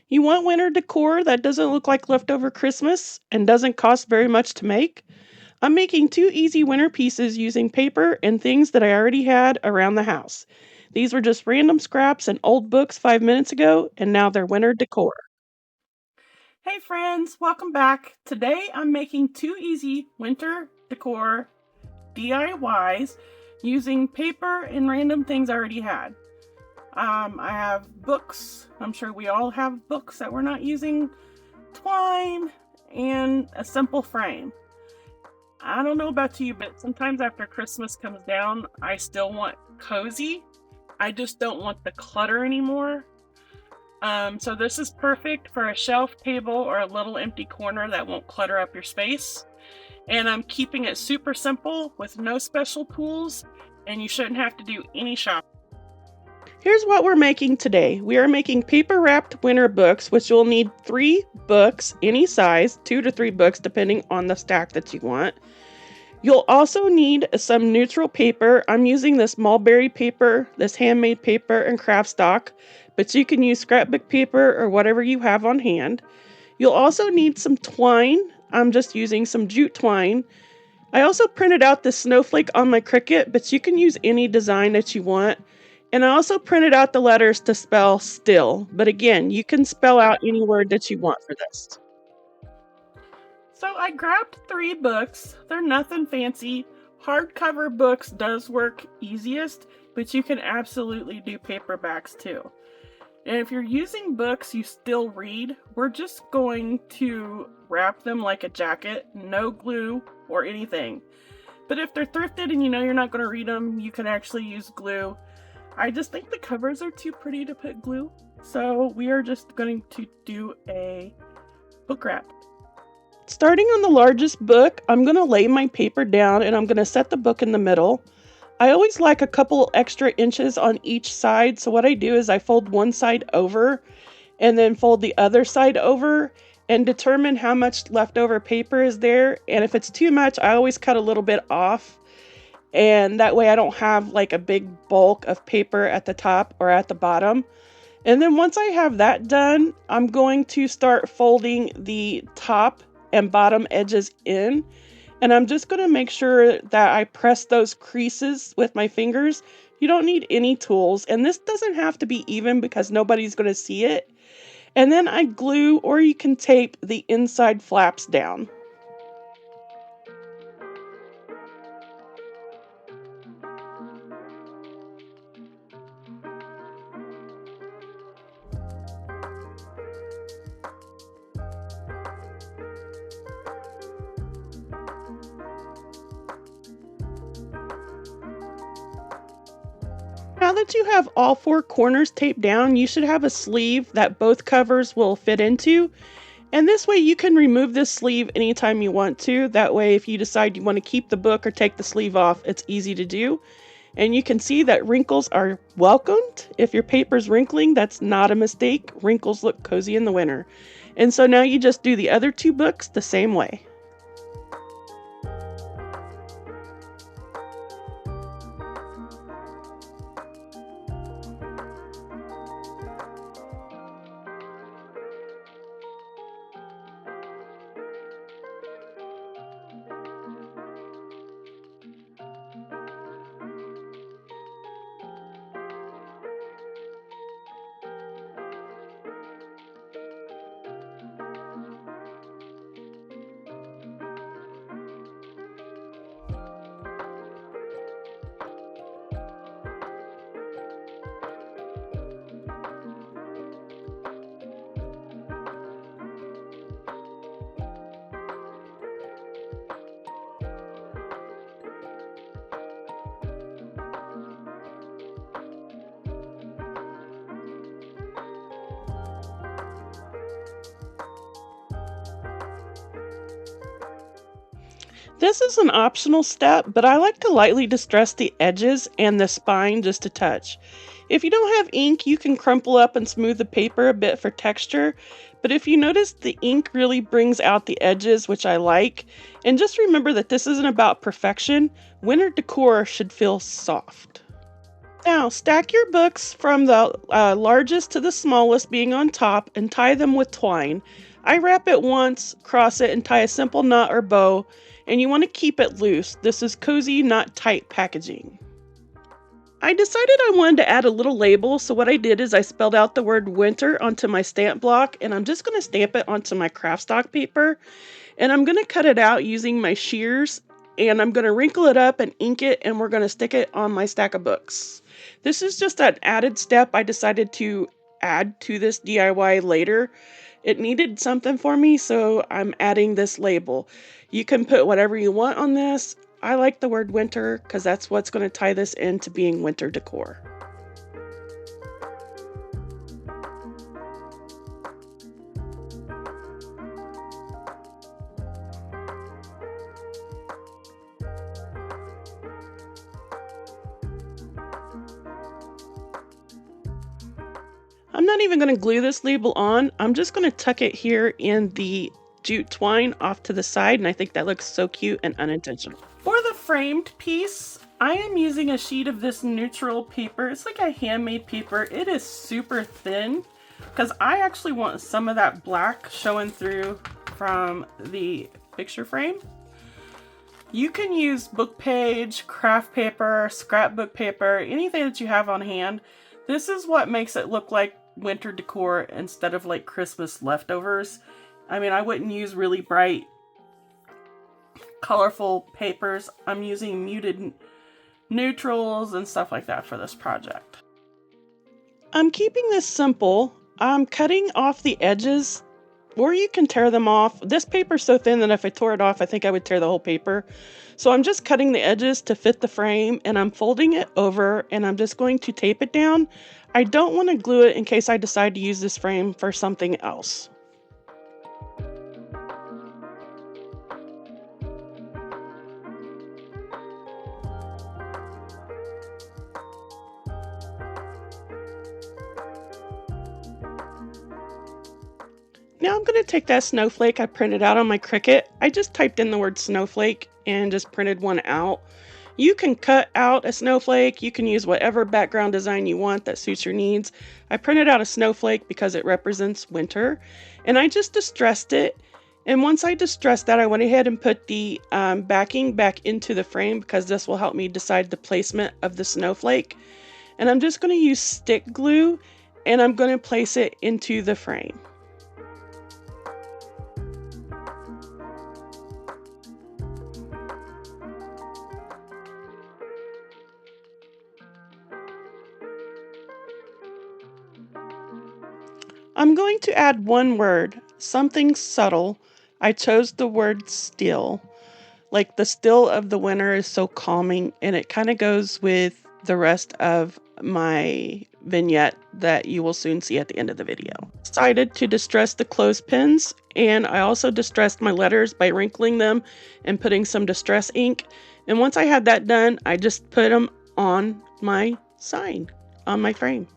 You want winter decor that doesn't look like leftover Christmas and doesn't cost very much to make? I'm making two easy winter pieces using paper and things that I already had around the house. These were just random scraps and old books 5 minutes ago, and now they're winter decor. Hey friends, welcome back. Today I'm making two easy winter decor DIYs using paper and random things I already had. I have books. I'm sure we all have books that we're not using, twine, and a simple frame. I don't know about you, but sometimes after Christmas comes down, I still want cozy. I just don't want the clutter anymore. So this is perfect for a shelf, table, or a little empty corner that won't clutter up your space. And I'm keeping it super simple with no special tools, and you shouldn't have to do any shopping. Here's what we're making today. We are making paper wrapped winter books, which you'll need 3 books, any size, 2 to 3 books, depending on the stack that you want. You'll also need some neutral paper. I'm using this mulberry paper, this handmade paper, and craft stock, but you can use scrapbook paper or whatever you have on hand. You'll also need some twine. I'm just using some jute twine. I also printed out this snowflake on my Cricut, but you can use any design that you want. And I also printed out the letters to spell still, but again, you can spell out any word that you want for this. So I grabbed 3 books. They're nothing fancy. Hardcover books does work easiest, but you can absolutely do paperbacks too. And if you're using books you still read, we're just going to wrap them like a jacket, no glue or anything. But if they're thrifted and you know you're not going to read them, you can actually use glue. I just think the covers are too pretty to put glue, so we are just going to do a book wrap. Starting on the largest book, I'm going to lay my paper down and I'm going to set the book in the middle. I always like a couple extra inches on each side, so what I do is I fold one side over and then fold the other side over and determine how much leftover paper is there. And if it's too much, I always cut a little bit off. And that way I don't have like a big bulk of paper at the top or at the bottom. And then once I have that done, I'm going to start folding the top and bottom edges in. And I'm just going to make sure that I press those creases with my fingers. You don't need any tools. And this doesn't have to be even because nobody's going to see it. And then I glue, or you can tape the inside flaps down. Now that you have all 4 corners taped down, you should have a sleeve that both covers will fit into. And this way you can remove this sleeve anytime you want to. That way if you decide you want to keep the book or take the sleeve off, it's easy to do. And you can see that wrinkles are welcomed. If your paper's wrinkling, that's not a mistake. Wrinkles look cozy in the winter. And so now you just do the other 2 books the same way. This is an optional step, but I like to lightly distress the edges and the spine just a touch. If you don't have ink, you can crumple up and smooth the paper a bit for texture, but if you notice, the ink really brings out the edges, which I like. And just remember that this isn't about perfection. Winter decor should feel soft. Now, stack your books from the largest to the smallest being on top and tie them with twine. I wrap it once, cross it, and tie a simple knot or bow, and you want to keep it loose. This is cozy, not tight packaging. I decided I wanted to add a little label, so what I did is I spelled out the word winter onto my stamp block, and I'm just going to stamp it onto my craft stock paper. And I'm going to cut it out using my shears, and I'm going to wrinkle it up and ink it, and we're going to stick it on my stack of books. This is just an added step I decided to add to this DIY later. It needed something for me, so I'm adding this label. You can put whatever you want on this. I like the word winter because that's what's going to tie this into being winter decor. I'm not even going to glue this label on. I'm just going to tuck it here in the jute twine off to the side, and I think that looks so cute and unintentional. For the framed piece, I am using a sheet of this neutral paper. It's like a handmade paper. It is super thin because I actually want some of that black showing through from the picture frame. You can use book page, craft paper, scrapbook paper, anything that you have on hand. This is what makes it look like winter decor instead of like Christmas leftovers. I mean, I wouldn't use really bright, colorful papers. I'm using muted neutrals and stuff like that for this project. I'm keeping this simple. I'm cutting off the edges, or you can tear them off. This paper's so thin that if I tore it off, I think I would tear the whole paper. So I'm just cutting the edges to fit the frame, and I'm folding it over, and I'm just going to tape it down. I don't want to glue it in case I decide to use this frame for something else. Now I'm going to take that snowflake I printed out on my Cricut. I just typed in the word snowflake and just printed one out. You can cut out a snowflake. You can use whatever background design you want that suits your needs. I printed out a snowflake because it represents winter, and I just distressed it. And once I distressed that, I went ahead and put the backing back into the frame because this will help me decide the placement of the snowflake. And I'm just going to use stick glue, and I'm going to place it into the frame. I'm going to add one word, something subtle. I chose the word still. Like the still of the winter is so calming, and it kind of goes with the rest of my vignette that you will soon see at the end of the video. Decided to distress the clothespins, and I also distressed my letters by wrinkling them and putting some distress ink. And once I had that done, I just put them on my sign, on my frame.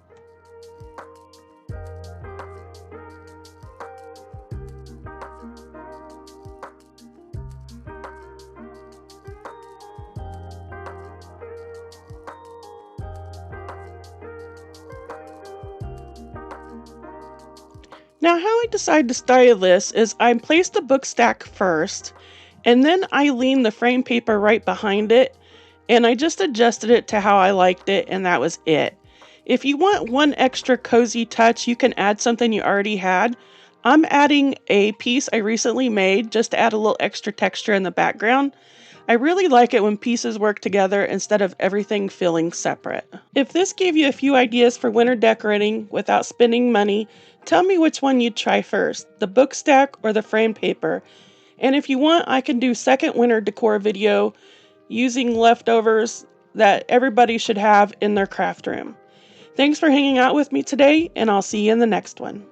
Now, how I decide to style this is I place the book stack first, and then I lean the frame paper right behind it, and I just adjusted it to how I liked it, and that was it. If you want one extra cozy touch, you can add something you already had. I'm adding a piece I recently made just to add a little extra texture in the background. I really like it when pieces work together instead of everything feeling separate. If this gave you a few ideas for winter decorating without spending money, tell me which one you'd try first, the book stack or the frame paper. And if you want, I can do second winter decor video using leftovers that everybody should have in their craft room. Thanks for hanging out with me today, and I'll see you in the next one.